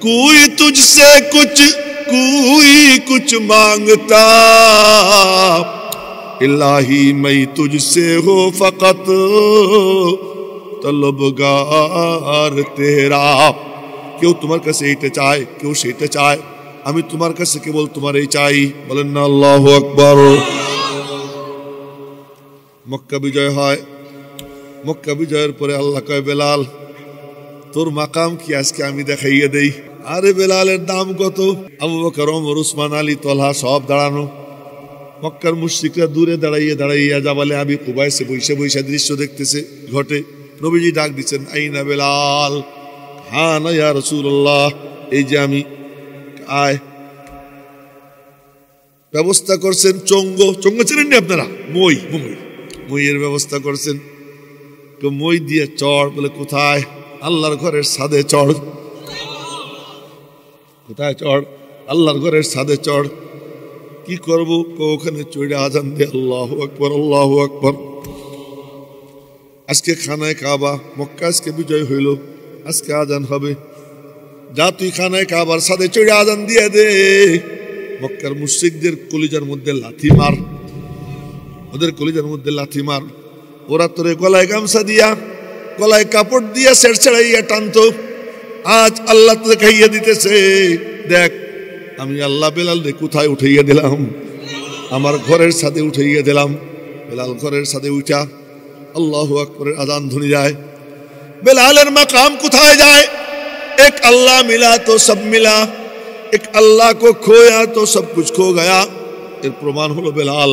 कोई तुझसे कुछ कोई कुछ मांगता, इलाही मैं तुझसे हो फकत तलबगार तेरा। কেউ তোমার কাছে এইটা চায়, কেউ সেটা চায়, আমি তোমার কাছে কেবল তোমারই চাই। বলেন না আল্লাহু আকবার। মক্কা বিজয় হয়। মক্কা বিজয়ের পরে আল্লাহ কয়, বেলাল তোর মাকাম কি আজকে আমি দেখাইয়ে দেই। আরে বেলালের দাম কত? আবু বকর, ওমর, উসমান, আলী, তলহা সব দাঁড়ানো। মক্কার মুশরিকরা দূরে দাঁড়াইয়া জাবালে আবি কুবাইসে বৈশা দৃশ্য দেখতেছে ঘটে। নবীজি ডাক দিচ্ছেন, আইনা বেলাল। হ্যাঁ না ইয়া রাসূলুল্লাহ, এই যে আমি। আয়। ব্যবস্থা করছেন চঙ্গ চেনেন নি আপনারা? মইয়ের ব্যবস্থা করছেন। মই দিয়ে চড়। বলে কোথায়? আল্লাহর ঘরের ছাদে চড়। কোথায় চড়? আল্লাহর ঘরের ছাদে চড়। কি করবো? ওখানে চড়ে আজান দিয়ে আল্লাহু আকবার আল্লাহু আকবার। আজকে খানায় কাবা, মক্কা আজকে বিজয় হইল, আজকে আজান হবে। যা তুই খানায় কাবার ছাদে চড়ে আজান দিয়ে দে। মক্কার মুশরিকদের কলিজার মধ্যে লাথি মার, ওদের কলিজার মধ্যে লাথি মার। ওরা তোরে গলায় গামছা দিয়া, গলায় কাপড় দিয়া ছেড়াইয়া টানতো। আজ আল্লাহ তোকে খাইয়ে দিতেছে, দেখ আমি আল্লাহ বেলাল রে কোথায় উঠাইয়া দিলাম, আমার ঘরের ছাদে উঠাইয়া দিলাম। বেলাল ঘরের ছাদে উঠা আল্লাহু আকবারের আজান ধ্বনি যায়। বেলালের মাকাম কোথায় যায়? এক अल्लाह मिला तो सब मिला, एक अल्लाह को खोया तो सब कुछ खो गया। এর প্রমাণ হলো বেলাল।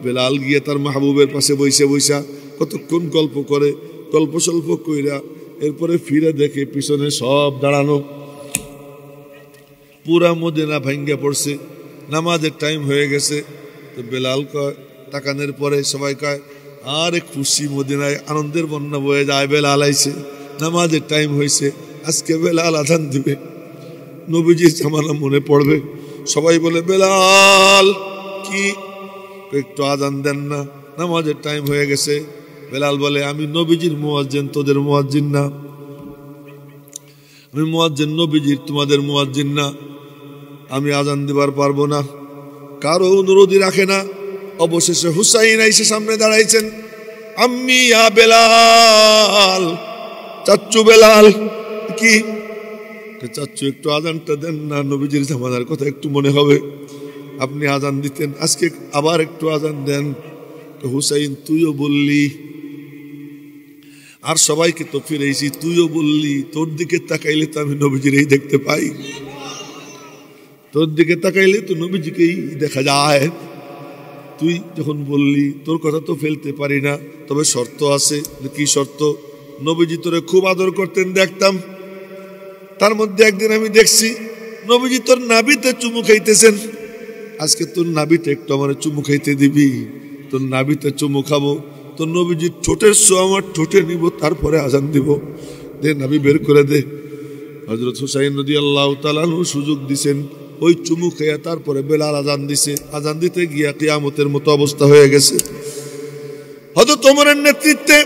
বেলাল গিয়ে তার মাহবুবের পাশে বইসা কতক্ষণ গল্প করে, গল্প সল্প কইরা এরপরে ফিরে দেখে পিছনে সব দাঁড়ানো। পুরা মদিনা ভাঙ্গা পড়ছে, নামাজের টাইম হয়ে গেছে। তো বেলাল কয়, তাকানের পরে সবাই কয়, আরে খুশি, মদিনায় আনন্দের বন্যা বয়ে যায়। বেলাল আইছে, নামাজের টাইম হয়েছে, আজকে বেলাল আজান দিবে, নবীজির জামানা মনে পড়বে। সবাই বলে, বেলাল কি একটু আজান দেন না, নামাজের টাইম হয়ে গেছে। বেলাল বলে, আমি নবীজির মুয়াজ্জিন, তোদের মুয়াজ্জিন না। আমি মুয়াজ্জিন নবীজির, তোমাদের মুয়াজ্জিন না। আমি আজান দিবার পারবো না। কারো অনুরোধই রাখে না। অবশেষে হুসাইন আইসে সামনে দাঁড়াইছেন। আম্মি ইয়া বেলাল, চাচ্চু বেলাল। কি চাচ্চু, একটু আজানটা দেন না, নবীজির জামানার কথা একটু মনে হবে। আপনি আজান দিতেন, আজকে আবার একটু আজান দেন। হুসাইন, তুইও বললি, আর সবাইকে তো ফিরেছি, তুইও বললি, তোর দিকে তাকাইলে তো আমি নবীজিরই দেখতে পাই, তোর দিকে তাকাইলে তো নবীজিকেই দেখা যায়। তুই যখন বললি, তোর কথা তো ফেলতে পারি না, তবে শর্ত আছে। কি শর্ত? নবীজি তোরে খুব আদর করতেন, দেখতাম। তার মধ্যে একদিন আমি দেখছি নবীজি তোর নাভিতে চুমু খাইতেছেন। আজকে তোর নাভিতে একটু আমার চুমু খাইতে দিবি? তোর নাভিতে চুমু খাবো, তোর নবীজির ঠোঁটের সো আমার ঠোঁটে নিব, তারপরে আজান দিব। দে নাভি বের করে দে। হযরত হুসাইন রাদিয়াল্লাহু তাআলা আনহু সুযোগ দিছেন, ওই চুমু খেয়ে তারপরে বেলাল আজান দিছে। আজান দিতে গিয়া কিয়ামতের মতো অবস্থা হয়ে গেছে। হযরত ওমরের নেতৃত্বে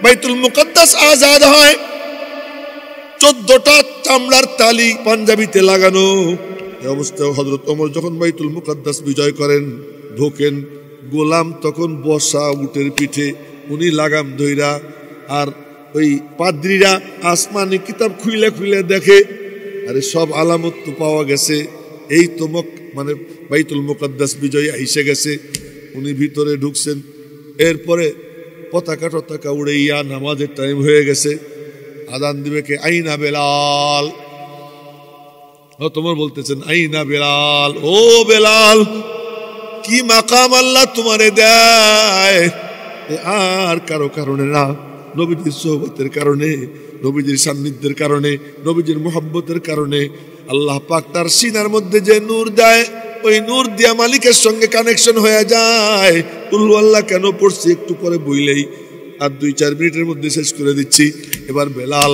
বাইতুল মুকাদ্দাস আজাদ হয়। 14টা চামড়ার তালি পাঞ্জাবিতে লাগানো। এই অবস্থায় হযরত ওমর যখন বাইতুল মুকাদ্দাস বিজয় করেন, ঢোকেন, গোলাম তখন বসা উটের পিঠে, উনি লাগাম ধইরা। আর ওই পাদ্রীরা আসমানি কিতাব খুইলে দেখে, আরে সব আলামত তো পাওয়া গেছে, এই তো মানে বাইতুল মুকাদ্দাস বিজয় এসে গেছে। উনি ভিতরে ঢুকছেন। এরপরে পতাকা উড়াইয়া নামাজের টাইম হয়ে গেছে। আজান দিবে কে? আইনা বেলাল। তোমার বলতেছেন, আইনা বেলাল, ও বেলাল, কি মাকাম আল্লাহ তোমারে দেয়। আর কারো কারণে না, নবীজির সোহবতের কারণে, নবীজির সান্নিধ্যের কারণে, নবীজির মুহাব্বতের কারণে আল্লাহ পাক তার সিনার মধ্যে যে নূর দেয়, ওই নূর দিয়া মালিকের সঙ্গে কানেকশন হয়ে যায়। কুল আল্লাহ কেন পড়ছি একটু পরে বইলেই, আর 2-4 মিনিটের মধ্যে শেষ করে দিচ্ছি। এবার বেলাল,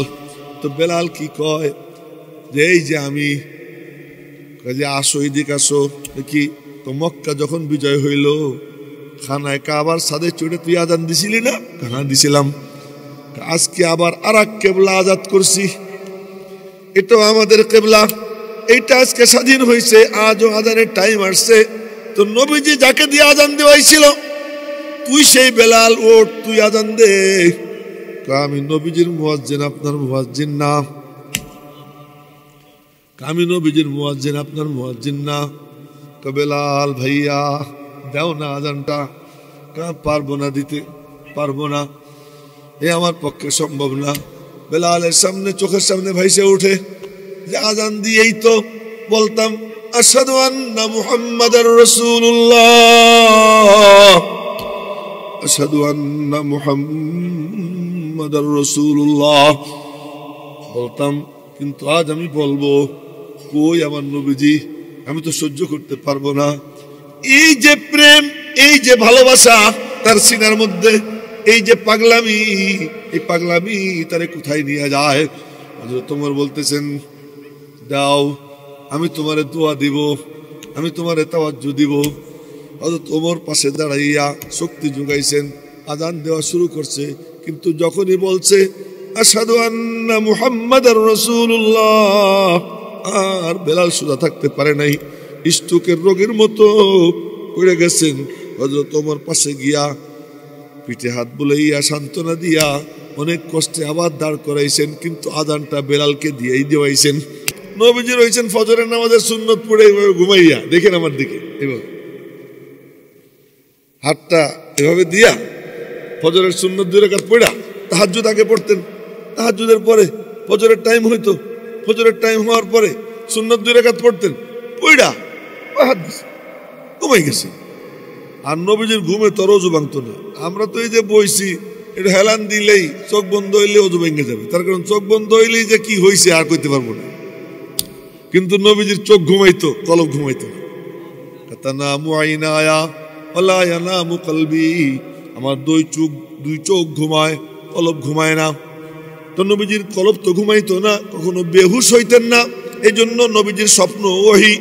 তো বেলাল কি কয় যে এই যে আমি, যে আসো এদিক আসো। কি তো মক্কা যখন বিজয় হইল, খানায় কাবার ছাদে চড়ে তুই আজান দিছিলি না? হ্যাঁ দিছিলাম। আজকে আবার আর এক কেবলা আজাদ করছি। এটাও আমাদের কিবলা। এইটা আজকে স্বাধীন হয়েছে, আজও আজানের টাইম আসছে। তো নবীজি যাকে দিয়ে আজান দেওয়াইছিল, তুই সেই বেলাল, ওঠ তুই আজান দে। আমি নবীজির মুয়াজ্জিন, আপনার মুয়াজ্জিন না। আমি নবীজির মুয়াজ্জিন, আপনার মুয়াজ্জিন না। বেলাল ভাইয়া দাও না আজানটা। পারবো না দিতে, পারবো না, এ আমার পক্ষে সম্ভব না। বেলালের সামনে, চোখের সামনে ভাইসে উঠে যে আজান দিয়েই তো বলতাম আশহাদু আন্না মুহাম্মাদার রাসূলুল্লাহ, আশহাদু আন্না মুহাম্মাদার রাসূলুল্লাহ বলতাম। কিন্তু আজ আমি বলবো, কই আমার নবীজি, আমি তো সহ্য করতে পারবো না। এই যে প্রেম, এই যে ভালোবাসা তার সিনার মধ্যে, এই যে পাগলামি, এই পাগলামি তারে কোথায় নিয়ে যায়। হযরত ওমর বলতেছেন, দাও আমি তোমারে দোয়া দিব, আমি তোমারে তাওয়াজ্জু দিব। হযরত ওমর পাশে দাঁড়াইয়া শক্তি যোগাইছেন, আজান দেওয়া শুরু করছে। কিন্তু যখনই বলছে আশহাদু আন্না মুহাম্মাদার রাসূলুল্লাহ, আর বেলাল সোজা থাকতে পারে নাই, স্ট্রোকের রোগের মতো পড়ে গেছেন। হযরত ওমর পাশে গিয়া পিঠে হাত বুলাইয়া সান্ত্বনা দিয়া অনেক কষ্টে আবার দাঁড় করাইছেন। কিন্তু আজানটা বেলালকে দিয়েই দেওয়াইছেন। নবীজি রয়েছেন ফজরের নামাজের সুন্নত পড়ে ঘুমাইয়া, দেখেন আমার দিকে, এভাবে হাতটা এভাবে দিয়া ফজরের সুন্নত 2 রাকাত পড়া তাহাজ্জুদ আগে পড়তেন। তাহাজ্জুদের পরে ফজরের টাইম হইতো, ফজরের টাইম হওয়ার পরে সুন্নত 2 রাকাত পড়তেন, পড়া হাত দিছে, ঘুমাই গেছে। আর নবীজির ঘুমে তোর অজু ভাঙতো না। আমরা তো এই যে বইছি, এটা হেলান দিলেই চোখ বন্ধ হইলে অজু ভেঙে যাবে। তার কারণ চোখ বন্ধ হইলেই যে কি হয়েছে আর কইতে পারবো না। কিন্তু নবীজির চোখ ঘুমাইতো, কলব ঘুমাইতো না। আমার দুই চোখ ঘুমায়, কলব ঘুমায় না। তো নবীজির কলব তো ঘুমাইতো না, কখনো বেহুশ হইতেন না। এই জন্য নবীজির স্বপ্ন ওহী,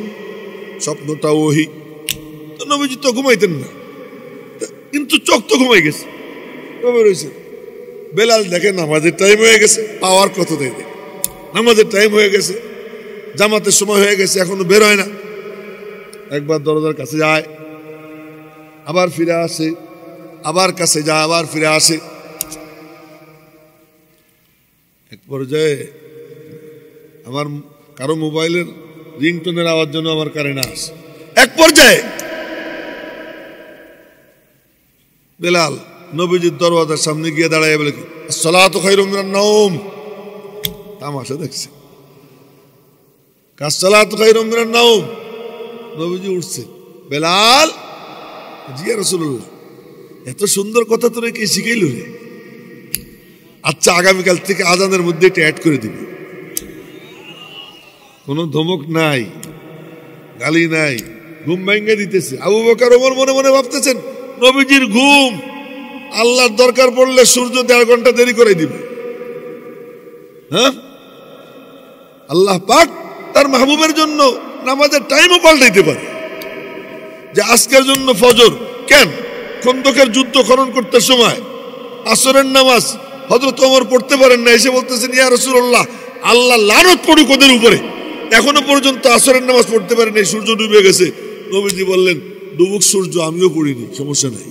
স্বপ্নটা ওহী। তো নবীজি তো ঘুমাইতেন না, কিন্তু চোখ তো ঘুমাই গেছে। রয়েছে বেলাল দেখে নামাজের টাইম হয়ে গেছে, পাওয়ার কত দেয়, নামাজের টাইম হয়ে গেছে, জামাতের সময় হয়ে গেছে, এখনো বের হয় না। একবার দরজার কাছে যায়, আবার ফিরে আসে, আবার কাছে যায়, আবার ফিরে আসে। এক পর্যায়ে আমার কারো মোবাইলের রিংটোনের আওয়াজ জন্য আমার কানে না আসে। এক পর্যায়ে বেলাল নবীজির দরওয়াজার সামনে গিয়ে দাঁড়ায় বলে, আসসালাতু খায়রুম মিনান নাওম। তামাশা দেখছে, আসসালাতু খায়রুম মিনান নাওম। নবীজি উঠছে, বেলাল, জি ইয়া রাসূলুল্লাহ, এত সুন্দর কথা তোরে কে শিখাইল রে? আচ্ছা, আগামীকাল থেকে আজানের মধ্যে এটা অ্যাড করে দিবি। কোনো ধমক নাই, গালি নাই, ঘুম ভেঙে দিতেছে। আবু বকর ওমর মনে মনে ভাবতেছেন, নবীজির ঘুম, আল্লাহর দরকার পড়লে সূর্য 1.5 ঘন্টা দেরি করে দিবে। হ্যাঁ, আল্লাহ পাক তার মাহবুবের জন্য নামাজের টাইমও পাল্টাইতে পারে। যে আজকের জন্য ফজর কেন, খন্দকের যুদ্ধ খনন করতে সময় আসরের নামাজ হযরত ওমর পড়তে পারেন না, এসে বলতেছেন, ইয়া রাসূলুল্লাহ, আল্লাহ লানত পড়ুক ওদের উপরে, এখনো পর্যন্ত আসরের নামাজ পড়তে পারেন নাই, সূর্য ডুবে গেছে। নবীজি বললেন, ডুবুক সূর্য, আমিও পড়িনি, সমস্যা নাই।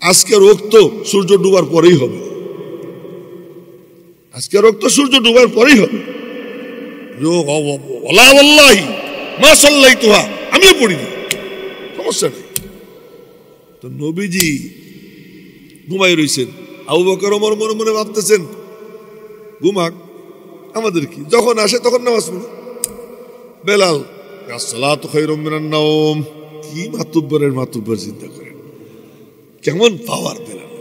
আজকে রক্ত সূর্য ডুবার পরেই হবে, আজকে রক্ত সূর্য ডুবার পরেই হবে। আমিও পড়িনি, সমস্যা নেই। তো নবীজি ঘুমাই রয়েছেন, আবু বকর ওমর মনে মনে ভাবতেছেন, ঘুমাক, আমাদের কি, যখন আসে তখন নামাজ পড়ো। বেলাল, আসসালাতু খায়রুম মিনান নাওম। কি মাতুব্বরের মাতুব্বর, চিন্তা করেন কেমন পাওয়ার বেলাল,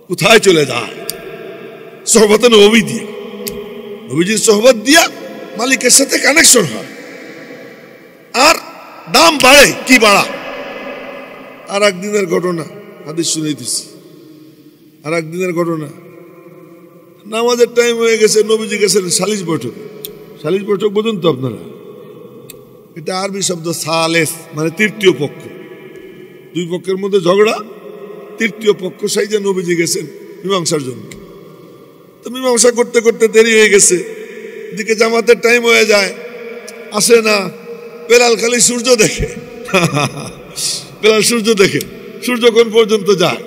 কোথায় চলে যায়? সোহবতে নবী দিয়ে, নবীজির সোহবত দিয়া মালিকের সাথে কানেকশন হয়, আর দাম বাড়ে, কি বাড়া। আর একদিনের ঘটনা হাদিস শুনাইতেছি, আর একদিনের ঘটনা, নামাজের টাইম হয়ে গেছে, নবীজি গেছেন সালিশ বৈঠক। সালিশ বৈঠক বুঝুন তো আপনারা, এটা আরবি শব্দ সালেস, মানে তৃতীয় পক্ষ। দুই পক্ষের মধ্যে ঝগড়া, তৃতীয় পক্ষ সাইজে নবীজি গেছেন মীমাংসার জন্য। তো মীমাংসা করতে করতে দেরি হয়ে গেছে, দিকে জামাতের টাইম হয়ে যায়, আসে না। বেলাল খালি সূর্য দেখে, বেলাল সূর্য দেখে, সূর্য কোন পর্যন্ত যায়।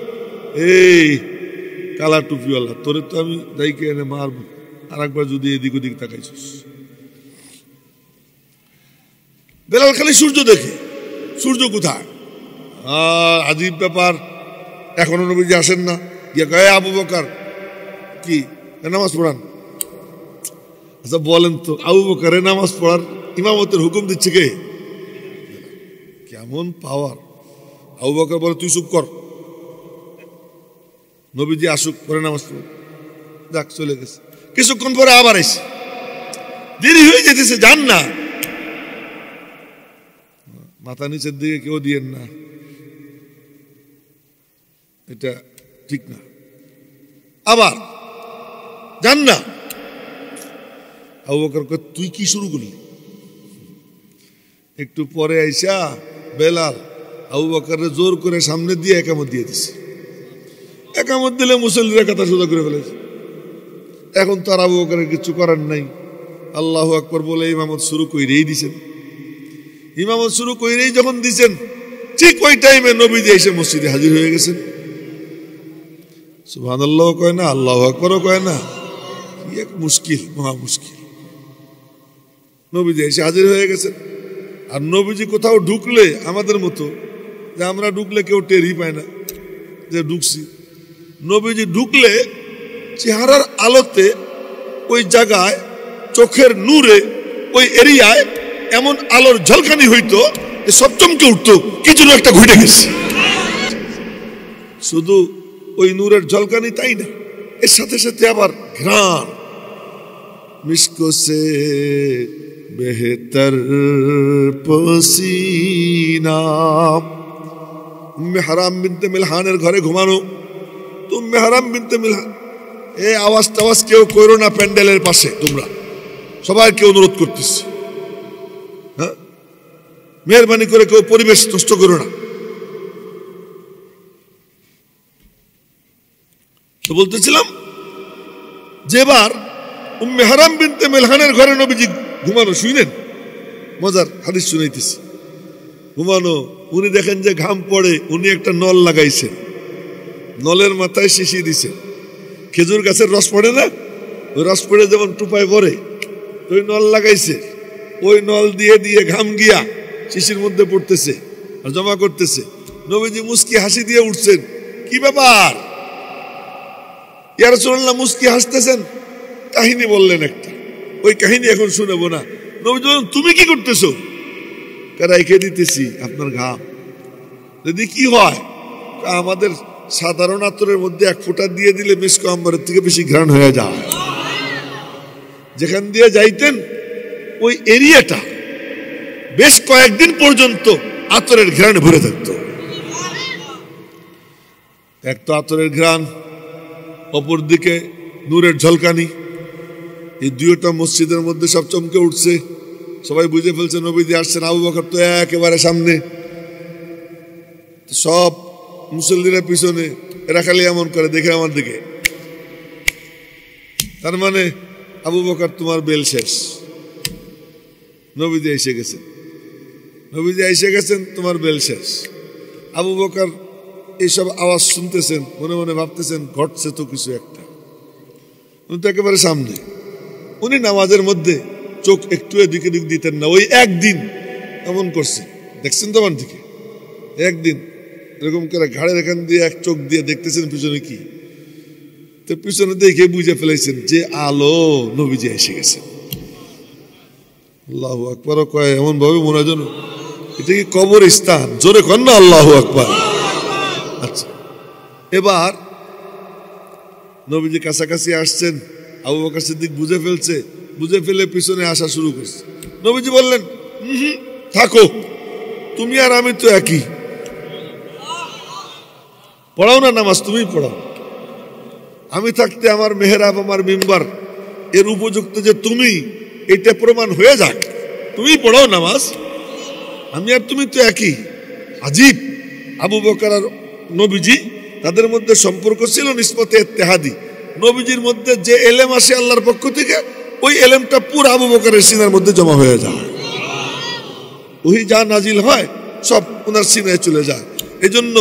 এই কালা টুপিওয়ালা, তোরে তো আমি দাইকে এনে মারবো, আর একবার যদি এদিক ওদিক তাকাইছিস। বেলাল খালি সূর্য দেখে, সূর্য কোথায়। আজীব ব্যাপার, এখনো নবীজি আসেন না। গিয়ে কয়, আবু বকর কি নামাজ পড়ান? আচ্ছা বলেন তো, আবু বকরে নামাজ পড়ার ইমামতের হুকুম দিচ্ছে কে? কেমন পাওয়ার! আবু বকর বলে, তুই চুপ কর, নবীজি আসুক, করে নামাজ পড়ো। যাক, চলে গেছে। কিছুক্ষণ পরে আবার এসে, দেরি হয়ে যেতেছে, যান না। মাথা নিচের দিকে কেউ দিয়েন না, এটা ঠিক না। আবার যান না। আবু বকর কয়, তুই কি শুরু করলি? একটু পরে আইসা বেলাল আবু বকরের জোর করে সামনে দিয়ে একামত দিয়ে দিছে। একামত দিলে মুসল্লিরা কথা সোজা করে ফেলেছে। এখন তার আবু বকরের কিছু করার নাই। আল্লাহু আকবার বলে ইমামত শুরু কইরেই দিছেন। ইমামত শুরু কইরেই যখন দিছেন, ঠিক ওই টাইমে নবীজি এসে মসজিদে হাজির হয়ে গেছেন। সুবহানাল্লাহ কয় না, আল্লাহু আকবারও কয় না। কি এক মুশকিল, মহা মুশকিল। নবীজি এসে হাজির হয়ে গেছেন। আর নবীজি কোথাও ঢুকলে আমাদের মতো, যে আমরা ঢুকলে কেউ টেরই পায় না যে ঢুকছি। নবীজি ঢুকলে চেহারার আলোতে ওই জায়গায়, চোখের নূরে ওই এরিয়ায় এমন আলোর ঝলকানি হইতো যে সব চমকে উঠতো, কিছু একটা ঘটে গেছে। শুধু ওই নূরের ঝলকানি তাই না, এর সাথে সাথে আবার ঘ্রাণ। মিসকো সে বেহতর পসিনা। উম্মে হারাম বিনতে মিলহানের ঘরে ঘুমানো। তো উম্মে হারাম বিনতে মিলহান, এ আওয়াজ টাওয়াজ কেউ করো না প্যান্ডেলের পাশে, তোমরা সবাইকে অনুরোধ করতেছি, হ্যাঁ, মেহরবানি করে কেউ পরিবেশ নষ্ট করো না। তো বলতেছিলাম, যেবার উম্মে হারাম বিনতে মিলহানের ঘরে নবীজি ঘুমানো, শুনেন মজার হাদিস শুনাইতেছি। ঘুমানো, উনি দেখেন যে ঘাম পড়ে, উনি একটা নল লাগাইছেন, নলের মাথায় শিশি দিছে। খেজুর গাছের রস পড়ে না, ওই রস পড়ে যেমন টুপায় পড়ে, ওই নল লাগাইছে। ওই নল দিয়ে দিয়ে ঘাম গিয়া শিশির মধ্যে পড়তেছে আর জমা করতেছে। নবীজি মুস্কি হাসি দিয়ে উঠছেন, কি ব্যাপার ইয়া রাসূলুল্লাহ, মুস্কি হাসতেছেন? কাহিনী বললেন একটা, ওই কাহিনী এখন শুনবো না। নবীজি বললেন, তুমি কি করতেছো? রাইখে দিতেছি আপনার ঘাম। যদি কি হয়, আমাদের সাধারণ আতরের মধ্যে এক ফোঁটা দিয়ে দিলে মিসকো আম্বরের থেকে বেশি ঘ্রাণ হয়ে যায়। যেখান দিয়ে যাইতেন ওই এরিয়াটা বেশ কয়েকদিন পর্যন্ত আতরের ঘ্রাণে ভরে থাকত। এক তো আতরের ঘ্রাণ, অপরদিকে নূরের ঝলকানি, এই দুইটা মসজিদের মধ্যে সব চমকে উঠছে। সবাই বুঝে ফেলছে নবীজি আসছেন। আবু বকর তো একেবারে সামনে, সব মুসল্লিরা পিছনে। এরা খালি এমন করে দেখে আমার দিকে, তার মানে আবু বকর তোমার বেল শেষ, নবীজি এসে গেছেন, নবীজি এসে গেছেন, তোমার বেল শেষ। আবু বকর এইসব আওয়াজ শুনতেছেন, মনে মনে ভাবতেছেন ঘটছে তো কিছু একটা। উনি তো একেবারে সামনে। উনি নামাজের মধ্যে চোখ একটু এদিকে দিক দিতেন না। ওই একদিন এমন করছে, দেখছেন তো আমার দিকে, একদিন এরকম করে ঘাড়ের এখান দিয়ে এক চোখ দিয়ে দেখতেছেন পিছনে কি, তো পিছনে দেখে বুঝে ফেলেছেন যে আলো, নবীজি এসে গেছে। আল্লাহু আকবার কয় এমন ভাবে মনে হয় যেন এটা কি কবরস্থান। জোরে কর না আল্লাহু আকবার। আচ্ছা, এবার নবীজি কাছাকাছি আসছেন, আবু বকর সিদ্দিক বুঝে ফেলছে, বুঝে ফেলে পিছনে আসা শুরু করছে। নবীজি বললেন, থাকো, তুমি আর আমি তো একই, পড়াও না নামাজ, তুমি পড়াও। আমি থাকতে আমার মেহরাব, আমার মিম্বার এর উপযুক্ত যে তুমি, এটা প্রমাণ হয়ে যাক, তুমি পড়াও নামাজ, আমি আর তুমি তো একই। আজীব, আবু বকর আর নবীজি, তাদের মধ্যে সম্পর্ক ছিল নিসবতে ইত্তেহাদি। নবীজির মধ্যে যে এলেম আসে আল্লাহর পক্ষ থেকে, ওই এলেমটা পুরো আবু বকরের সিনার মধ্যে জমা হয়ে যায়। ওহি যা নাজিল হয় সব ওনার সিনায় চলে যায়। এজন্য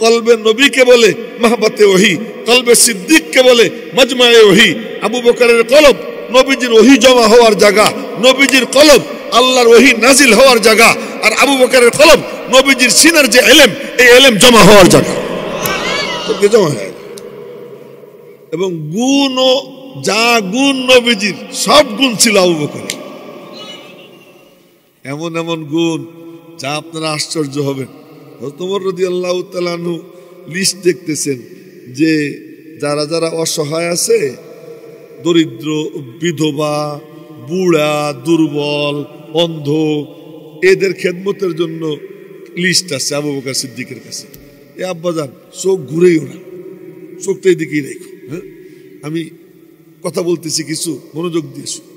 কলবে নবীকে বলে মাহবাতে ওহি, কলবে সিদ্দিককে বলে মাজমায়ে ওহি। আবু বকরের কলব নবীজির ওহি জমা হওয়ার জায়গা, নবীজির কলব আল্লাহর ওহি নাজিল হওয়ার জায়গা, আর আবু বকরের কলব নবীজির সিনার যে এলেম, এই এলেম জমা হওয়ার জায়গা, জমা হয়। এবং গুণ ও যা গুণ নবীজির সব গুণ ছিল আবু বকরের, এমন এমন গুণ যা আপনারা আশ্চর্য হবেন। ওমর রাদিয়াল্লাহু তাআলা আনহু লিস্ট দেখতেছেন যে যারা যারা অসহায় আছে, দরিদ্র, বিধবা, বুড়া, দুর্বল, অন্ধ, এদের খেদমতের জন্য লিস্ট আছে আবু বকর সিদ্দিকের কাছে। এ আব্বাজান চোখ ঘুরেই ওরা, চোখটা এদিকেই রাখো, হ্যাঁ আমি কথা বলতেছি, কিছু মনোযোগ দিয়ে শুনো।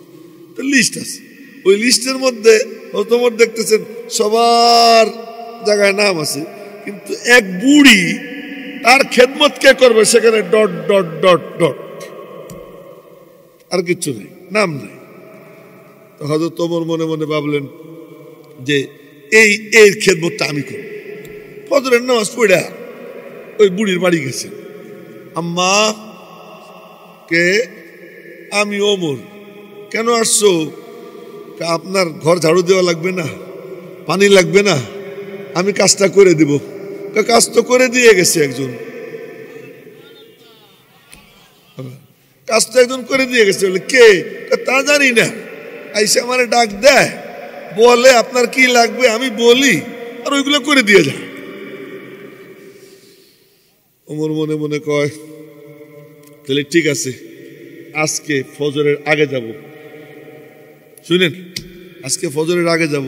লিস্ট আছে, ওই লিস্টের মধ্যে তোমার দেখতেছেন সবার জায়গায় নাম আছে, কিন্তু এক বুড়ি তার খেদমত কে করবে সেখানে ডট ডট ডট ডট, আর কিছু নেই, নাম নেই। তো হযরত ওমর মনে মনে ভাবলেন যে এই খেদমতটা আমি করব। ফজরের নামাজ পড়া ওই বুড়ির বাড়ি গেছে। আম্মা, কে? আমি ওমর। কেন আসছো? আপনার ঘর ঝাড়ু দেওয়া লাগবে না, পানি লাগবে না, আমি কাজটা করে দিব। কাজ তো করে দিয়ে গেছে একজন, কাজ তো একজন করে দিয়ে গেছে। বলে কে? তা জানি না, আইসে আমারে ডাক দেয়, বলে আপনার কি লাগবে, আমি বলি আর ওইগুলো করে দিয়ে যায়। ওমর মনে মনে কয় তাহলে ঠিক আছে, আজকে ফজরের আগে যাব। শুনেন, আজকে ফজরের আগে যাব।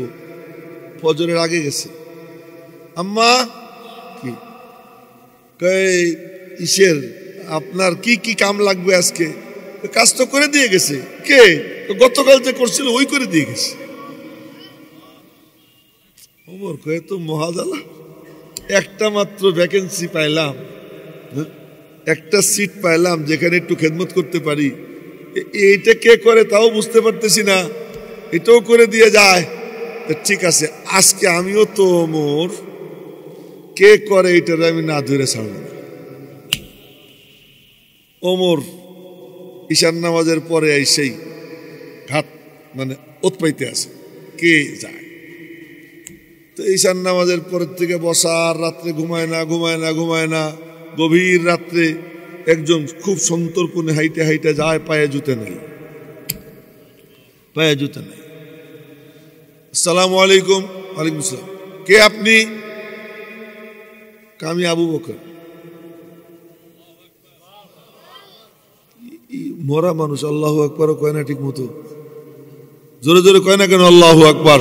ফজরের আগে গেছে। আম্মা, কি ইসের আপনার কি কি কাম লাগবে আজকে? কাজ তো করে দিয়ে গেছে। কে? গতকাল যে করছিল ওই করে দিয়ে গেছে। ওমর কয়ে তো মহাজালা, একটা মাত্র ভ্যাকেন্সি পাইলাম, একটা সিট পাইলাম যেখানে একটু খেদমত করতে পারি, এইটা কে করে তাও বুঝতে পারতেছি না, এটাও করে দিয়ে যায়। ঠিক আছে, আজকে আমিও তো ওমর, কে করে এটার আমি না ধরে ছাড়ব না। ওমর ঈশান নামাজের পরে এসেই ঘাট মানে ওৎপাইতে আছে, কে যায়। তো ঈশান নামাজের পরের থেকে বসার, রাত্রে ঘুমায় না ঘুমায় না ঘুমায় না, গভীর রাত্রে একজন খুব সন্তর্পণে হাইটে হাইটে যায়, পায়ে জুতে নাই, পায়ে জুতে নাই। আসসালামু আলাইকুম। ওয়ালাইকুম আসসালাম। কে আপনি? আমি আবু বকর। মরা মানুষ আল্লাহু আকবার কয় না ঠিক মতো, জোরে জোরে কয় না কেন আল্লাহু আকবার?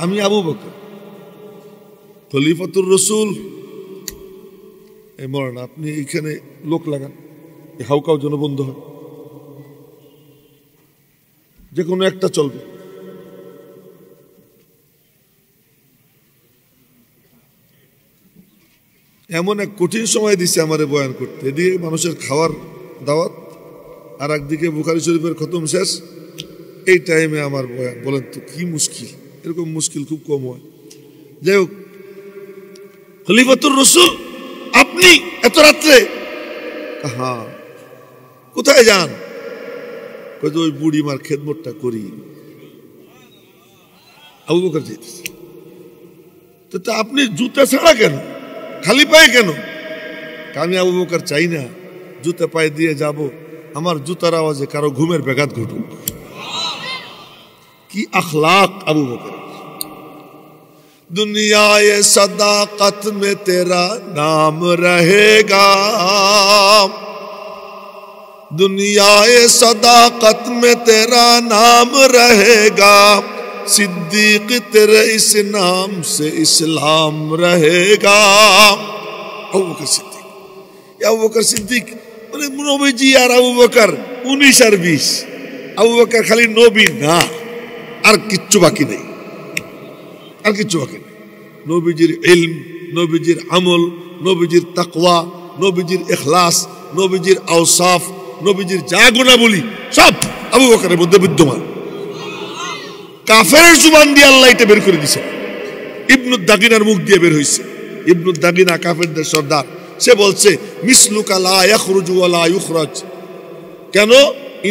আমি আবু বকর, খলিফাতুর রাসূল। এই মরান, আপনি এখানে লোক লাগান, হাউকাও যেন বন্ধ হয়, যে কোনো একটা চলবে। এমন এক কঠিন সময় দিচ্ছে আমারে বয়ান করতে, এদিকে মানুষের খাওয়ার দাওয়াত, আর একদিকে বুখারী শরীফের খতম শেষ। এই টাইমে আমার বয়ান, বলেন তো কি মুশকিল? এরকম মুশকিল খুব কম হয়। যাই হোক, খলিফাতুর রাসূল আপনি এত রাত্রে? হ্যাঁ। কোথায় যান? ওই বুড়ি মার খেদমতটা করি। আবু বকর যাইতেছে। তো আপনি জুতা ছাড়া কেন, খালি পায়ে কেন? আমি আবু বকর চাই না জুতা পায়ে দিয়ে যাব, আমার জুতার আওয়াজে কারো ঘুমের ব্যাঘাত ঘটুক। কি আখলাক আবু বকর! दुनियाए सदाकत में तेरा नाम रहेगा, दुनियाए सदाकत में तेरा नाम रहेगा, सिद्दीक तेरे इस नाम से इस्लाम रहेगा। আবু বকর সিদ্দিক, আবু বকর সিদ্দিক মানে নবীজি আর আবু বকর 19 আর 20। আবু বকর খালি নবী না, আর কিচ্ছু বাকি নেই, আর কিচ্ছু বাকি নেই। নবীজির ইলম, নবীজির আমল, নবীজির তাকওয়া, নবীজির ইখলাস, নবীজির আওসাফ, নবীজির যা গুণাবলী সব আবু বকরের মধ্যে বিদ্যমান। কাফেরের জুবান দিয়ে আল্লাহ এটা বের করে দিছে, ইবনু দাগিনার মুখ দিয়ে বের হয়েছে। ইবনু দাগিনা কাফেরদের সর্দার, সে বলছে মিসলুকা লা ইয়াখরুজু ওয়া লা ইউখরাজ। কেন?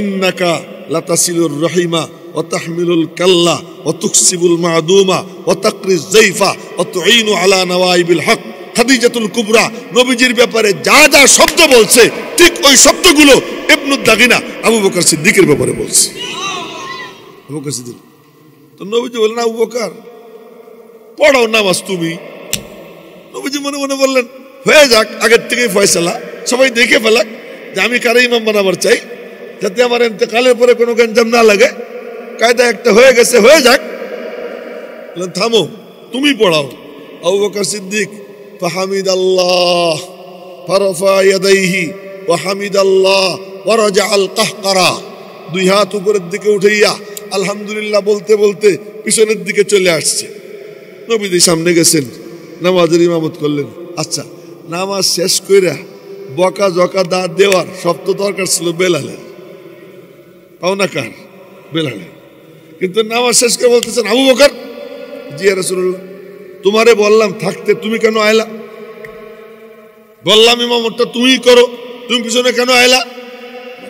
ইন্নাকা লাতাসিলুর রহিমা ওয়া তাহমিলুল কাল্লা ওয়া তুকসিবুল মাদুমা ওয়া তাকরিজ যায়ফা ওয়া তুঈনু আলা নওয়াইবিল হক। খাদিজাতুল কুবরা নবীজির ব্যাপারে যা যা শব্দ বলছে ঠিক ওই শব্দগুলো ইবনু দাগিনা আবু বকর সিদ্দিকের ব্যাপারে বলছে। আবু বকর সিদ্দিক তো নবীজি বললেন, আবু বকর পড়াও নামাজ তুমি। নবীজি মনে মনে বললেন, হয়ে যাক, আগের থেকেই ফয়সালা, সবাই দেখে ফেলাক যে আমি কারে ইমাম বানাবার চাই, যাতে আমার ইন্তেকালের পরে কোনো গঞ্জাম না লাগে। কায়দা একটা হয়ে গেছে, হয়ে যাক। থামো, তুমি পড়াও। আবু বকর সিদ্দিক ফাহামিদাল্লাহ ফারাফা ইয়াদাইহি ওয়া হামিদাল্লাহ ওয়া রাজাআল কাহকারা, দুই হাত উপরের দিকে উঠাইয়া আলহামদুলিল্লাহ বলতে বলতে পিছনের দিকে চলে আসছে। নবীজি সামনে গেছেন, নামাজের ইমামত করলেন। আচ্ছা, নামাজ শেষ কইরা বকা জকা দাঁত দেওয়ার সব তো দরকার ছিল বেলালের, পাওনা কার? বেলালের। কিন্তু নামাজ শেষ করে বলতেছেন, আবু বকর, জি ইয়া রাসূলুল্লাহ, তোমারে বললাম থাকতে, তুমি কেন আইলা? বললাম ইমামতটা তুমি করো, তুমি পিছনে কেন আইলা?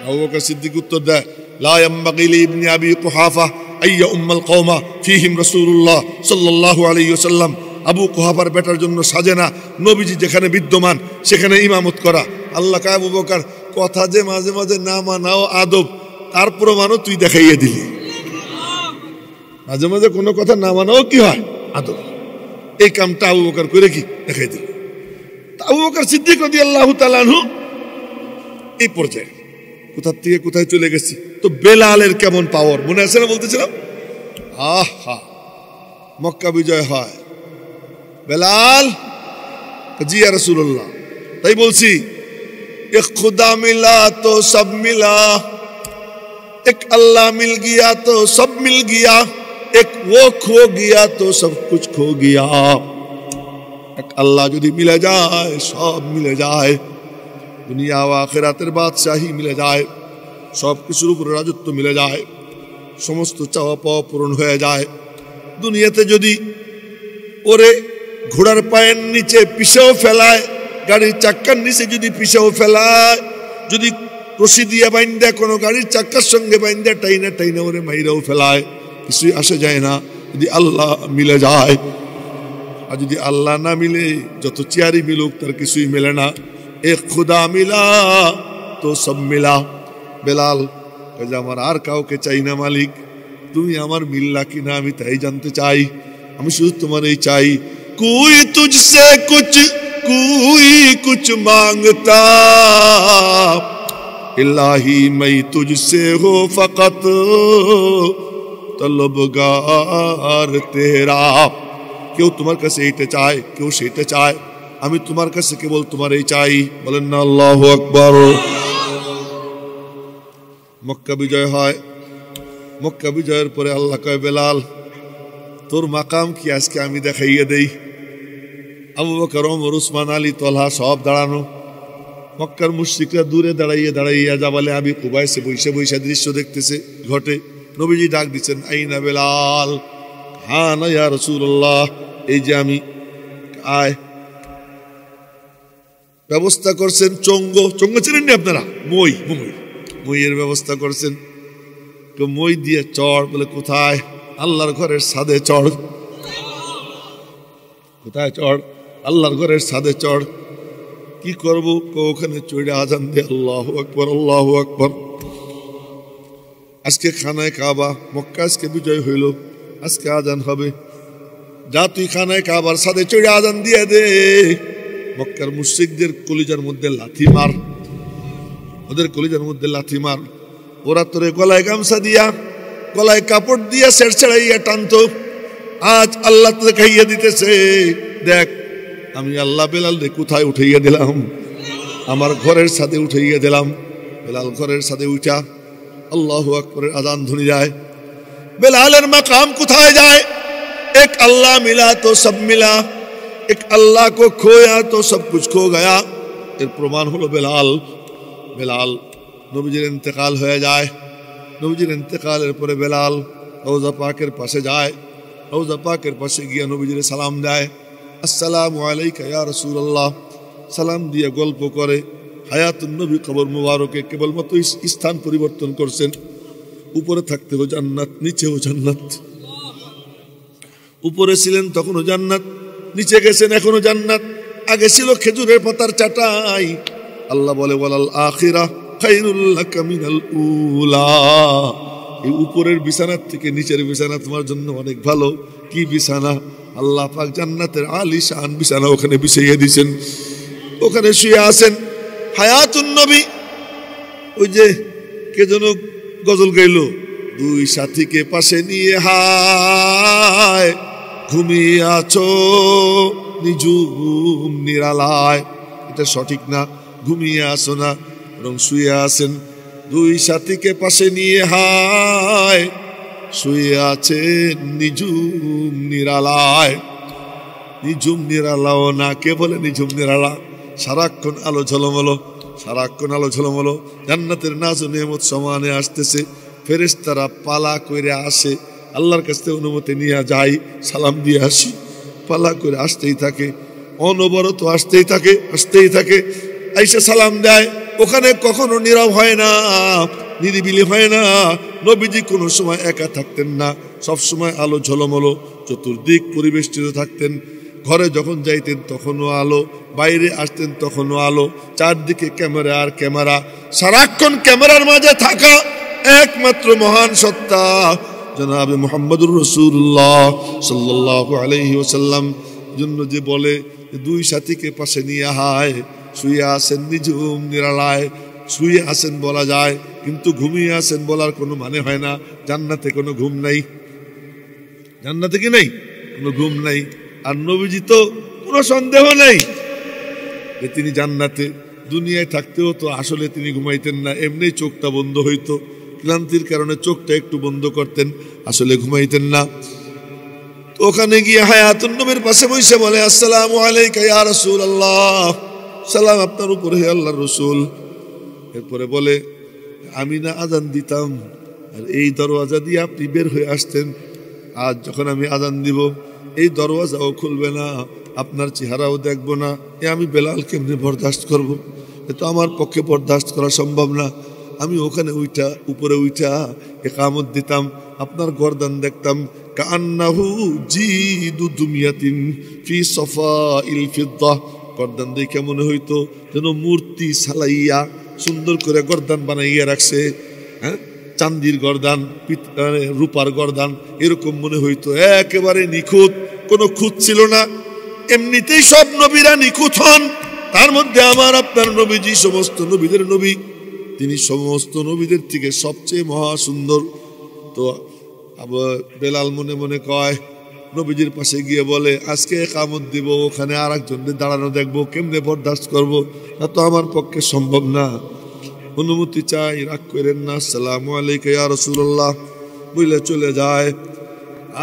আবু বকর সিদ্দিক উত্তর দেয়, লা ইয়ামবাগি লি ইবনি আবি কুহাফা আইয়া উম্মাল কওমা ফীহিম রাসূলুল্লাহ সাল্লাল্লাহু আলাইহি ওয়াসাল্লাম। আবু কুহাফার বেটার জন্য সাজে না নবীজি যেখানে বিদ্যমান সেখানে ইমামত করা। আল্লাহ কয়, আবু বকর, কথা যে মাঝে মাঝে না মানাও আদব, তার প্রমাণও তুই দেখাইয়া দিলি। মাঝে মাঝে কোনো কথা না মানাও কি হয়? আদব। এই কামটা আবু বকর করে কি দেখাই দিল। আবু বকর সিদ্দিক রাদিয়াল্লাহু তাআলা আনহু এই পর্যায়ে কোথা থেকে কোথায় চলে গেছি। তো বেলালের কেমন পাওয়ার মনে আছে না? বলতেছিলাম, আহা, মক্কা বিজয় হয়, বেলাল, জি ইয়া রাসূলুল্লাহ। তাই বলছি, এক খুদা মিলা তো সব মিলা, এক আল্লাহ মিল গিয়া তো সব মিল গিয়া, এক वो खो गया तो सब कुछ खो गया। এক আল্লাহ যদি মিলে যায় সব মিলে যায়, দুনিয়া ও আখিরাতের বাদশাহী মিলে যায়, সব কিছুর উপরে রাজত্ব মিলে যায়, সমস্ত চাওয়া পাওয়া পূরণ হয়ে যায়। দুনিয়াতে যদি ওরে ঘোড়ার পায়ের নিচে পিষেও ফেলায়, গাড়ির চাক্কার নিচে যদি পিষেও ফেলায়, যদি রশি দিয়ে বাইন্দা কোনো গাড়ির চাক্কার সঙ্গে বাইন্দা টাইনা টাইনা ওরে মাইরাও ফেলায়, কিছুই আসে যায় না যদি আল্লাহ মিলে যায়। আর যদি আল্লাহ না মিলে যত চেয়ারি মিলুক তার কিছুই মেলে না। এক খুদা মিলা তো সব মিলা। বেলাল যে আমার আর কাউকে চাই না মালিক, তুমি আমার মিল্লা কিনা আমি তাই জানতে চাই। আমি শুধু তোমার এই চাই। কোই তুঝসে কুছ কোই কুছ মাংতা, ইলাহি मैं तुझसे हो फकत তলবগার তেরা। কেউ তোমার কাছে এইটা চায়, কেউ সেইটা চায়, আমি তোমার কাছে কেবল তোমার এই চাই। বলেন না আল্লাহু আকবার। মক্কা বিজয় হয়। মক্কা বিজয়ের পরে আল্লাহ কয়, বেলাল, তোর মাকাম কি আজকে আমি দেখাইয়া দেই। আবু বকর, ওমর, উসমান, আলী, তলহা সব দাঁড়ানো। মক্কার মুশরিকরা দূরে দাঁড়াইয়া দাঁড়াইয়া জাবালে আবি কুবাইসে বৈশা বৈশা দৃশ্য দেখতেছে ঘটে। নবীজি ডাক দিচ্ছেন, আইনা বেলাল। হ্যাঁ না ইয়া রাসূলুল্লাহ, এই যে আমি। আয়। ব্যবস্থা করছেন চঙ্গ। চঙ্গ চেনেন না আপনারা? মই, মই, মইয়ের ব্যবস্থা করছেন। মই দিয়ে চড়। বলে কোথায়? আল্লাহর ঘরের ছাদে চড়। কোথায় চড়? আল্লাহর ঘরের ছাদে চড়। কি করবো? ওখানে চড়ে আজান দে, আল্লাহু আকবার, আল্লাহু আকবার। আজকে খানায় কাবা, মক্কা আজকে বিজয় হইল, আজকে আজান হবে। যা তুই খানায় কাবার ছাদে চড়ে আজান দিয়ে দে। মক্কার মুশরিকদের কলিজার মধ্যে লাথি মার, ওদের কলিজার মধ্যে লাথি মার। ওরা তোরে গলায় গামছা দিয়া, গলায় কাপড় দিয়া ছেড়ছাড়াইয়া টানতো। আজ আল্লাহ তোকে খাইয়া দিতেছে, দেখ আমি আল্লাহ বেলাল রে কোথায় উঠাইয়া দিলাম, আমার ঘরের ছাদে উঠাইয়া দিলাম। বেলাল ঘরের ছাদে উঠা আল্লাহু আকবারের আজান ধ্বনি যায়। বেলালের মাকাম কোথায় যায়? এক अल्लाह मिला तो सब मिला, एक अल्लाह को खोया तो सब कुछ खो गया। এর প্রমাণ হলো বেলাল। বেলাল নবীজির ইন্তেকাল হয়ে যায়। নবীজির ইন্তেকালের পরে বেলাল রওজা পাকের পাশে যায়। রওজা পাকের পাশে গিয়ে নবীজির সালাম দেয়, আসসালামু আলাইকা ইয়া রাসূলুল্লাহ। সালাম দিয়ে গল্প করে। হায়াতুন নবী কবর মুবারকে কেবলমাত্র স্থান পরিবর্তন করছেন। উপরে থাকতেও জান্নাত, নিচেও জান্নাত। উপরে ছিলেন তখনও জান্নাত, নিচে গেছেন এখনো জান্নাত। আগে ছিল খেজুরের পাতার চাটাই। আল্লাহ বলে ওয়ালাল আখিরা খায়রুল লাকা মিনাল উলা। এই উপরের বিছানার থেকে নিচের বিছানা তোমার জন্য অনেক ভালো। কি বিছানা? আল্লাহ পাক জান্নাতের আলিশান বিছানা ওখানে বিছাইয়ে দিয়েছেন। ওখানে শুয়ে আছেন হায়াতুন নবী। ওই যে কে যেন গজল গাইল, দুই সাথীকে পাশে নিয়ে হায় ঘুমিয়ে আছো নিঝুম নিরালায়। এটা সঠিক না, ঘুমিয়ে আসো না, বরং শুয়ে আছেন। দুই সাথীকে পাশে নিয়ে হায় শুয়ে আছেন নিঝুম নিরালায়। নিঝুম নিরালাও না, কে বলে নিঝুম নিরালা? সারাক্ষণ আলো ঝলমলো, সারাক্ষণ আলো ঝলমলো। জান্নাতের নাজ ও নিয়ামত সমানে আসতেছে। ফেরেশতারা পালা করে আসে, আল্লাহর কাছ থেকে অনুমতি নিয়ে যাই, সালাম দিয়ে আসি। পালা করে আসতেই থাকে, অনবরত আসতেই থাকে, আসতেই থাকে। আইসা সালাম দেয়। ওখানে কখনো নীরব হয় না, নিরিবিলি হয় না। নবীজি কোনো সময় একা থাকতেন না, সবসময় আলো ঝলমলো, চতুর্দিক পরিবেষ্টিত থাকতেন। ঘরে যখন যাইতেন তখনও আলো, বাইরে আসতেন তখনও আলো, চারদিকে ক্যামেরা আর ক্যামেরা। সারাক্ষণ ক্যামেরার মাঝে থাকা একমাত্র মহান সত্তা জনাবে মুহাম্মদুর রাসূলুল্লাহ সাল্লাল্লাহু আলাইহি ওয়াসাল্লাম। জন্য যে বলে দুই সাথীকে পাশে নিয়ে হায় শুয়ে আছেন নিঝুম নিরালায়। শুয়ে আছেন বলা যায়, কিন্তু ঘুমিয়ে আছেন বলার কোনো মানে হয় না। জান্নাতে কোনো ঘুম নাই, জান্নাতে কি নাই? কোনো ঘুম নাই। আর নবীজি তো কোনো সন্দেহ নেই যে তিনি জান্নাতে। দুনিয়ায় থাকতেও তো আসলে তিনি ঘুমাইতেন না, এমনি চোখটা বন্ধ হইতো। ক্লান্তির কারণে চোখটা একটু বন্ধ করতেন, আসলে ঘুমাইতেন না। তো ওখানে গিয়ে হায়াতুন নবীর পাশে বসে বলে, আসসালামু আলাইকা ইয়া রাসূলুল্লাহ। সালাম আপনার উপরে হে আল্লাহর রাসূল। এরপরে বলে, আমি না আজান দিতাম আর এই দরওয়াজা দিয়ে আপনি বের হয়ে আসতেন। আজ যখন আমি আজান দিব, এই দরওয়াজাও খুলবে না, আপনার চেহারাও দেখবো না। এ আমি বেলাল কেমনে বরদাস্ত করব? এ তো আমার পক্ষে বরদাস্ত করা সম্ভব না। আমি ওখানে উপরে উঠা ইকামত দিতাম, আপনার গর্দান দেখতাম। কান্নাহু জিদু দুমিয়াতিন ফি সাফাইল ফিদ্দাহ। গর্দান দেখে মনে হইতো যেন মূর্তি সালাইয়া সুন্দর করে গর্দান বানাইয়া রাখছে। হ্যাঁ, চান্দির গর্দান, রূপার গর্দান, এরকম মনে হইতো। একেবারে নিখুঁত, কোনো খুঁত ছিল না। এমনিতেই সব নবীরা নিখুঁত হন, তার মধ্যে আমার আপনার নবীজি সমস্ত নবীদের নবী। তিনি সমস্ত নবীদের থেকে সবচেয়ে মহা সুন্দর। তো বেলাল মনে মনে কয়, নবীজির পাশে গিয়ে বলে, আজকে ইকামত দিব, ওখানে আর একজনকে দাঁড়ানো দেখবো, কেমনে বরদাস্ত করবো? তা তো আমার পক্ষে সম্ভব না। অনুমতি চাই, রাগ করেন না। আসসালামু আলাইকা ইয়া রাসূলুল্লাহ বলে চলে যায়।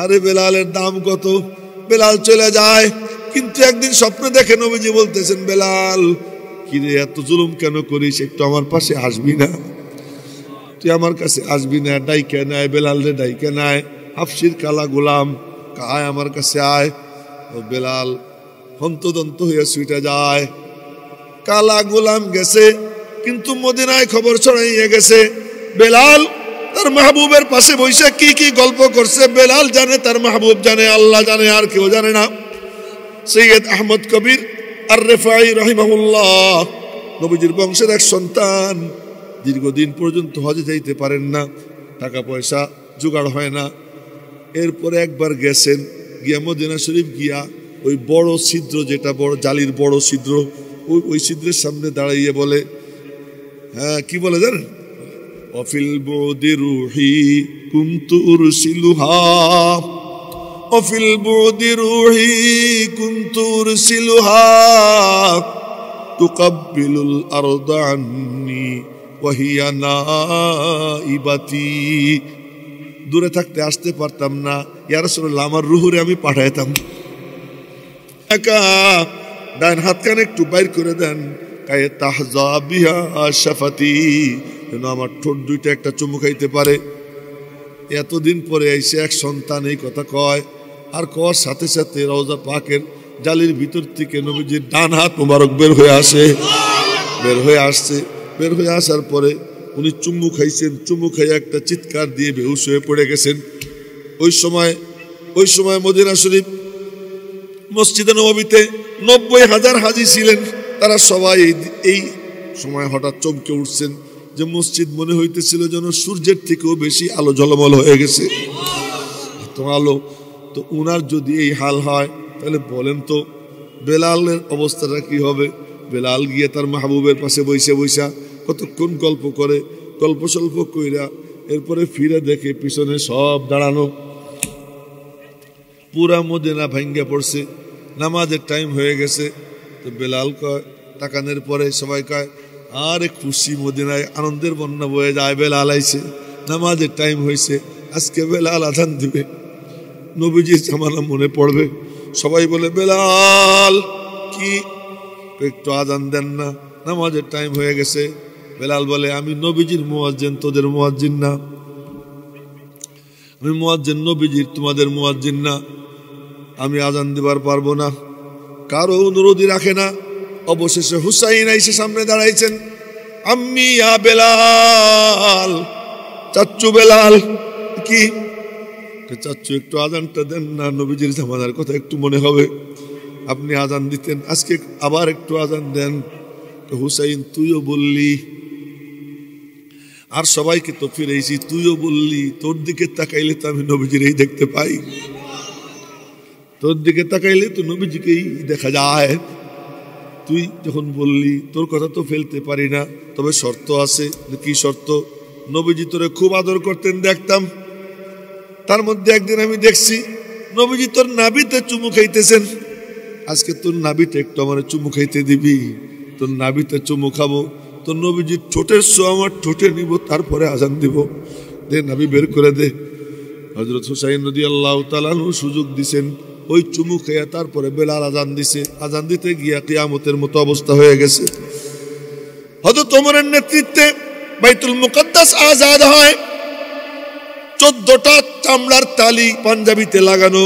আরে বেলালের দাম কত! বেলাল চলে যায়। কিন্তু একদিন স্বপ্নে দেখে নবীজি বলতেছেন, বেলাল কিরে এত জুলুম কেন করিস? একটু আমার পাশে আসবি না? তুই আমার কাছে আসবি না? ডাইকে নেয়, বেলাল রে ডাইকে নেয়। হাফসির কালা গোলাম কায় আমার কাছে আয়। ও বেলাল হন্তদন্ত হয়ে ছুটে যায়। কালা গোলাম গেছে, কিন্তু মদিনায় খবর ছড়াইয়ে গেছে। বেলাল তার মাহবুবের পাশে বসে কি কি গল্প করছে বেলাল জানে, তার মাহবুব জানে, আল্লাহ জানে, আর কেউ জানে না। সৈয়দ আহমদ কবির আর রেফাই রহিমাহুল্লাহ, নবীজির বংশের এক সন্তান, দীর্ঘদিন পর্যন্ত হজে যাইতে পারেন না, টাকা পয়সা জোগাড় হয় না। এরপরে একবার গেছেন, গিয়া মদিনা শরীফ গিয়া ওই বড় ছিদ্র, যেটা বড় জালির বড় ছিদ্র, ওই ছিদ্রের সামনে দাঁড়াইয়ে বলে, হ্যাঁ কি বলে জানেন? অফিল বুদি রুহি কুনতু উরসিলুহা, অফিল বুদি রুহি কুনতু উরসিলুহা, তুকাব্বিলুল আরদা আন্নি ওয়া হিয়া নাইবাতি। দূরে থাকতে আসতে পারতাম না, ইয়া রাসূলুল্লাহ আমার রুহুরে আমি পাঠাইতাম। একা ডান হাত কানে একটু বাইর করে দেন, কায়ে তাহজা বিহা শাফাতি, যেন আমার ঠোঁট দুইটা একটা চুমু খাইতে পারে। এতদিন পরে এসে এক সন্তান এই কথা কয়, আর কওয়ার সাথে সাথে রওজা পাকের জালির ভিতর থেকে নবীজির ডান হাত মোবারক বের হয়ে আসে। বের হয়ে আসার পরে উনি চুম্বু খাইছেন। চুম্বু খাইয়া একটা চিৎকার দিয়ে বেহুশ হয়ে পড়ে গেছেন। ওই সময় মদিনা শরীফ মসজিদে নববীতে 90,000 হাজি ছিলেন। তারা সবাই এই সময় হঠাৎ চমকে উঠছেন যে মসজিদ মনে হইতেছিল যেন সূর্যের থেকেও বেশি আলো ঝলমল হয়ে গেছে, এত আলো। তো উনার যদি এই হাল হয় তাহলে বলেন তো বেলালের অবস্থাটা কি হবে? বেলাল গিয়ে তার মাহবুবের পাশে বৈশা কতক্ষণ গল্প করে, গল্প সল্প কইরা এরপরে ফিরে দেখে পিছনে সব দাঁড়ানো, পুরা মদিনা ভাঙ্গা পড়ছে, নামাজের টাইম হয়ে গেছে। তো বেলাল কয়, তাকানের পরে সবাই কয়, আরে খুশি, মদিনায় আনন্দের বন্যা বয়ে যায়, বেলাল আইছে, নামাজের টাইম হয়েছে, আজকে বেলাল আজান দিবে, নবীজির জামানা মনে পড়বে। সবাই বলে, বেলাল কি একটু আজান দেন না, নামাজের টাইম হয়ে গেছে। বেলাল বলে, আমি নবীজির মুয়াজ্জিন, তোদের মুয়াজ্জিন না। আমি মুয়াজ্জিন নবীজির, তোমাদের মুয়াজ্জিন না। আমি আজান দিবার পারবো না। কারো অনুরোধই রাখে না। অবশেষে হুসাইন আইসে সামনে দাঁড়াইছেন। আম্মি ইয়া বেলাল, চাচ্চু বেলাল, কি চাচ্চু একটু আজানটা দেন না, নবীজির জামানার কথা একটু মনে হবে, আপনি আজান দিতেন, আজকে আবার একটু আজান দেন। হুসাইন, তুইও বললি, আর সবাইকে তো ফিরেছি, তুইও বললি, তোর দিকে তাকাইলে তো আমি নবীজির এই দেখতে পাই, তোর দিকে তাকাইলে তো নবীজিকেই দেখা যায়। তুই যখন বললি, তোর কথা তো ফেলতে পারি না, তবে শর্ত আছে। কি শর্ত? নবীজি তোরে খুব আদর করতেন, দেখতাম। তার মধ্যে একদিন আমি দেখছি নবীজি তোর নাভিতে চুমু খাইতেছেন। আজকে তোর নাভিতে একটু আমার চুমু খাইতে দিবি? তোর নাভিতে চুমু খাবো, তোর নবীজির ঠোঁটের সো আমার ঠোঁটে নিব, তারপরে আজান দিব, দে নাভি বের করে দে। হযরত হুসাইন রাদিয়াল্লাহু তাআলা আনহু সুযোগ দিছেন, ওই চুমু খেয়ে তারপরে বেলাল আজান দিছে। আজান দিতে গিয়া কিয়ামতের মতো অবস্থা হয়ে গেছে। হযরত ওমরের নেতৃত্বে বাইতুল মুকাদ্দাস আজাদ হয়। 14টা চামড়ার তালি পাঞ্জাবিতে লাগানো।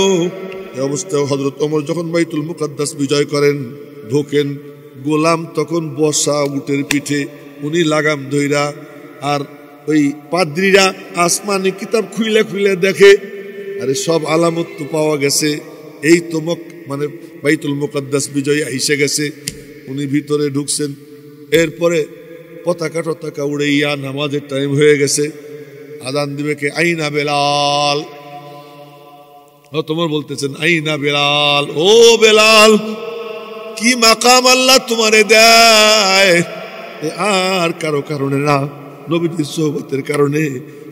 এই অবস্থায় হযরত ওমর যখন বাইতুল মুকাদ্দাস বিজয় করেন, ঢোকেন, গোলাম তখন বসা উটের পিঠে, উনি লাগাম ধইরা, আর ওই পাদ্রীরা আসমানি কিতাব খুইলে খুইলে দেখে, আরে সব আলামত তো পাওয়া গেছে, এই তো মানে বাইতুল মুকাদ্দাস বিজয় এসে গেছে। উনি ভিতরে ঢুকছেন। এরপরে পতাকা টতাকা উড়াইয়া নামাজের টাইম হয়ে গেছে। আজান দিবে কে? আইনা বেলাল। তোমার বলতেছেন, আইনা বেলাল, ও বেলাল, কি মাকাম আল্লাহ তোমারে দেয়, আর কারো কারণে না, নবীজির সোহবতের কারণে,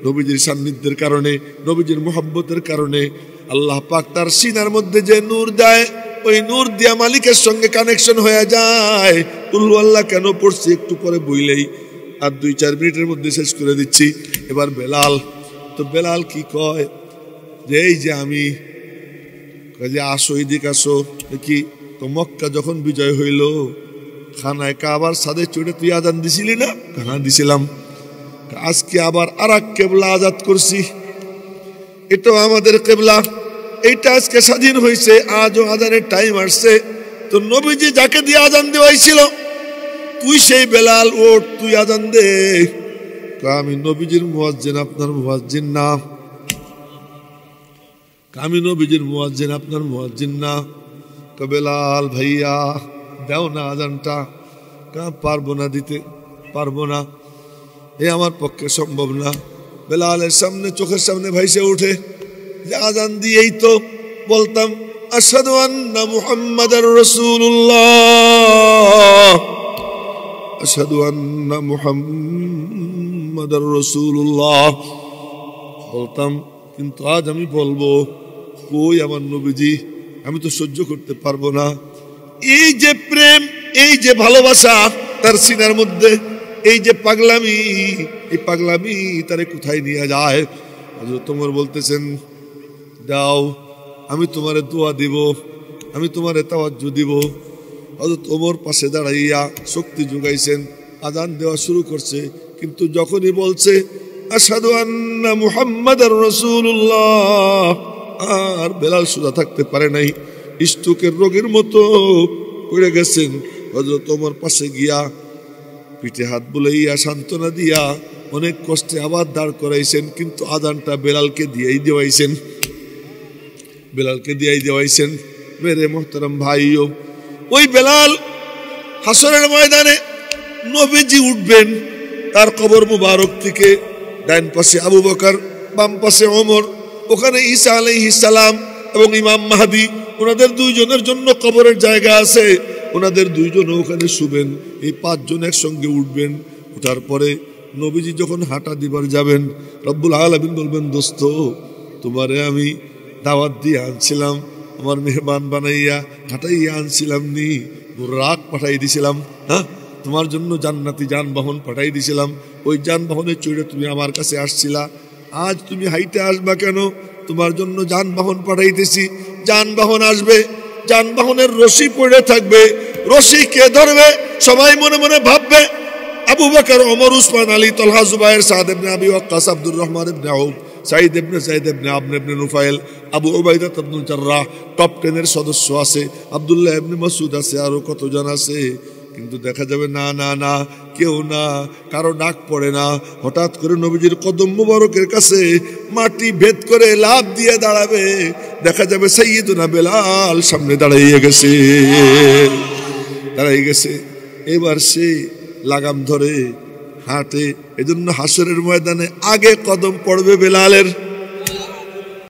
নবীজির সান্নিধ্যের কারণে, নবীজির মুহাব্বতের কারণে আল্লাহ পাক তার সিনার মধ্যে যে নূর দেয়, ওই নূর দিয়া মালিকের সঙ্গে কানেকশন হয়ে যায়। কুল আল্লাহ কেন পড়ছি একটু পরে বইলেই, আর 2-4 মিনিটের মধ্যে শেষ করে দিচ্ছি। এবার বেলাল, তো বেলাল কি কয় যে এই যে আমি যে আসো, এদিক আসো, কি তো মক্কা যখন বিজয় হইল, খানায় কাবার সাদে চড়ে তুই আজান দিছিলি না? হ্যাঁ দিছিলাম। আজকে আবার আর এক কেবলা আজাদ করছি, এটাও আমাদের কেবলা, এইটা আজকে স্বাধীন হয়েছে, আজও আজানের টাইম আসছে। তো নবীজি যাকে দিয়ে আজান দেওয়াইছিল, তুই সেই বেলাল, ওঠ, তুই আজান দে। আমি নবীজির মুয়াজ্জিন, আপনার মুয়াজ্জিন না। আমি নবীজির মুয়াজ্জিন, আপনার মুয়াজ্জিন না। বেলাল ভাইয়া দাও না আজানটা। পারবো না দিতে, পারবো না, এ আমার পক্ষে সম্ভব না। বেলালের সামনে, চোখের সামনে ভাইসে উঠে যে আজান দিয়েই তো বলতাম, আশহাদু আন্না মুহাম্মাদার রাসূলুল্লাহ, আশহাদু আন্না মুহাম্মাদার রাসূলুল্লাহ বলতাম। কিন্তু আজ আমি বলবো, কই আমার নবীজি, আমি তো সহ্য করতে পারবো না। এই যে প্রেম, এই যে ভালোবাসা তার সিনার মধ্যে, এই যে পাগলামি, এই পাগলামি তারে কোথায় নিয়ে যায়? হযরত ওমর বলতেছেন, দাও, আমি তোমারে দোয়া দিব, আমি তোমারে তাওয়াজ্জু দিব। হযরত ওমর পাশে দাঁড়াইয়া শক্তি যোগাইছেন, আজান দেওয়া শুরু করছে। কিন্তু যখনই বলছে আশহাদু আন্না মুহাম্মাদার রাসূলুল্লাহ, আর বেলাল সোজা থাকতে পারে নাই, স্ট্রোকের রোগের মতো পড়ে গেছেন। হযরত ওমর পাশে গিয়া পিঠে হাত বুলাইয়া সান্ত্বনা দিয়া অনেক কষ্টে আবার দাঁড় করাইছেন, কিন্তু আযানটা বেলালকে দিয়েই দেওয়াইছেন। মেরে মোহতারাম ভাইও, ওই বেলাল হাসরের ময়দানে নবীজি উঠবেন, তার কবর মুবারক থেকে ডান পাশে আবু বকর, বাম পাশে ওমর, ওখানে ঈসা আলাইহিস সালাম এবং ইমাম মাহদি, ওনাদের দুইজনের জন্য কবরের জায়গা আছে, ওনাদের দুইজনও ওখানে শুবেন। এই পাঁচজন একসঙ্গে উঠবেন। উঠার পরে নবীজি যখন হাঁটা দিবার যাবেন, রব্বুল আলামিন বলবেন, দোস্ত তোমারে আমি দাওয়াত দিয়ে আনছিলাম, আমার মেহমান বানাইয়া হাঁটাইয়া আনছিলাম নি, বুরাক পাঠাই দিছিলাম, হ্যাঁ তোমার জন্য জান্নাতি যানবাহন পাঠাই দিছিলাম, ওই যানবাহনে চড়ে তুমি আমার কাছে আসছিলা, আজ তুমি হাইটে আসবা কেন? তোমার জন্য যানবাহন পাঠাইতেছি, যানবাহন আসবে, যানবাহনের রশি পড়ে থাকবে, রশি কে ধরবে? সবাই মনে মনে ভাববে আবু বকর, ওমর, উসমান, আলী, তালহা, জুবায়ের, সাদ ইবনে আবি ওয়াক্কাস, আব্দুর রহমান ইবনে আউফ, সাঈদ ইবনে যায়েদ ইবনে আমর ইবনে নুফাইল, আবু উবাইদা ইবনুল জাররাহ, টপ 10-এর সদস্য আছে, আব্দুল্লাহ ইবনে মাসউদ আছে, আরো কতজন আছে। কিন্তু দেখা যাবে না না না, কেউ না, কারো ডাক পড়ে না। হঠাৎ করে নবীজির কদম মুবারকের কাছে মাটি ভেদ করে লাফ দিয়ে দাঁড়াবে, দেখা যাবে সাইয়্যিদুনা বেলাল সামনে দাঁড়াইয়ে গেছে। এবার সে লাগাম ধরে হাঁটে। এজন্য হাসরের ময়দানে আগে কদম পড়বে বেলালের।